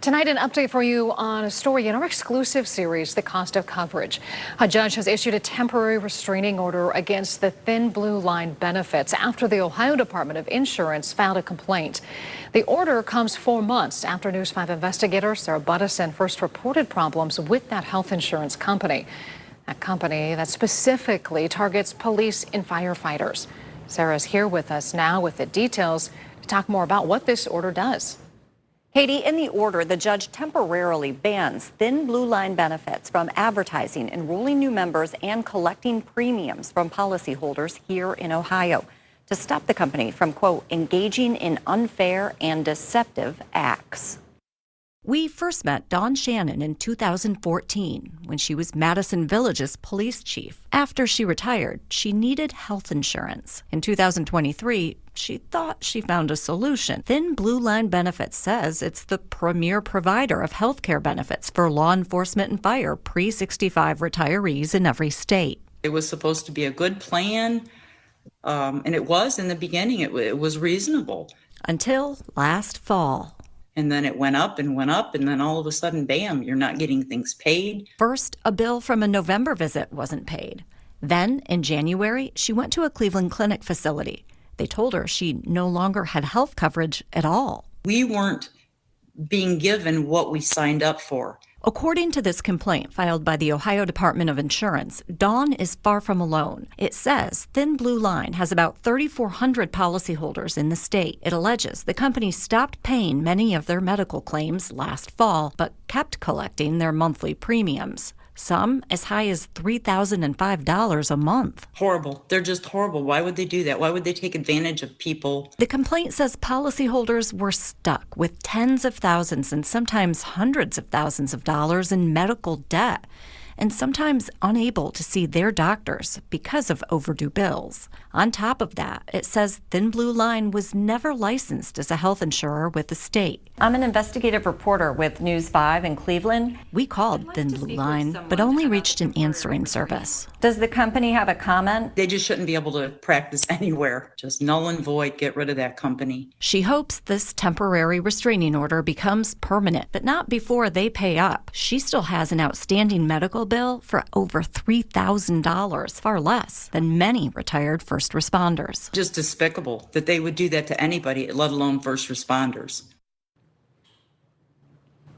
Tonight, an update for you on a story in our exclusive series, The Cost of Coverage. A judge has issued a temporary restraining order against the Thin Blue Line benefits after the Ohio Department of Insurance filed a complaint. The order comes 4 months after News 5 investigator Sarah Buttison first reported problems with that health insurance company. A company that specifically targets police and firefighters. Sarah's here with us now with the details to talk more about what this order does. Katie, in the order, the judge temporarily bans Thin Blue Line benefits from advertising, enrolling new members, and collecting premiums from policyholders here in Ohio to stop the company from, quote, engaging in unfair and deceptive acts. We first met Dawn Shannon in 2014 when she was Madison Village's police chief. After she retired, she needed health insurance. In 2023, she thought she found a solution. Thin Blue Line Benefits says it's the premier provider of health care benefits for law enforcement and fire pre-65 retirees in every state. It was supposed to be a good plan, and it was in the beginning. It was reasonable. Until last fall. And then it went up, and then all of a sudden, bam, you're not getting things paid. First, a bill from a November visit wasn't paid. Then, in January, she went to a Cleveland Clinic facility. They told her she no longer had health coverage at all. We weren't being given what we signed up for. According to this complaint filed by the Ohio Department of Insurance, Dawn is far from alone. It says Thin Blue Line has about 3,400 policyholders in the state. It alleges the company stopped paying many of their medical claims last fall, but kept collecting their monthly premiums. Some as high as $3,005 a month. Horrible. They're just horrible. Why would they do that? Why would they take advantage of people? The complaint says policyholders were stuck with tens of thousands and sometimes hundreds of thousands of dollars in medical debt, and sometimes unable to see their doctors because of overdue bills. On top of that, it says Thin Blue Line was never licensed as a health insurer with the state. I'm an investigative reporter with News 5 in Cleveland. We called Thin Blue Line, but only reached an answering service. Does the company have a comment? They just shouldn't be able to practice anywhere. Just null and void, get rid of that company. She hopes this temporary restraining order becomes permanent, but not before they pay up. She still has an outstanding medical bill for over $3,000, far less than many retired first responders. Just despicable that they would do that to anybody, let alone first responders.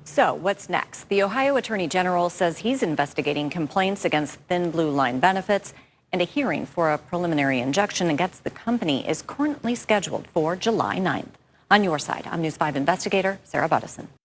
So what's next? The Ohio Attorney General says he's investigating complaints against Thin Blue Line benefits, and a hearing for a preliminary injunction against the company is currently scheduled for July 9th. On your side, I'm News 5 investigator Sarah Buttison.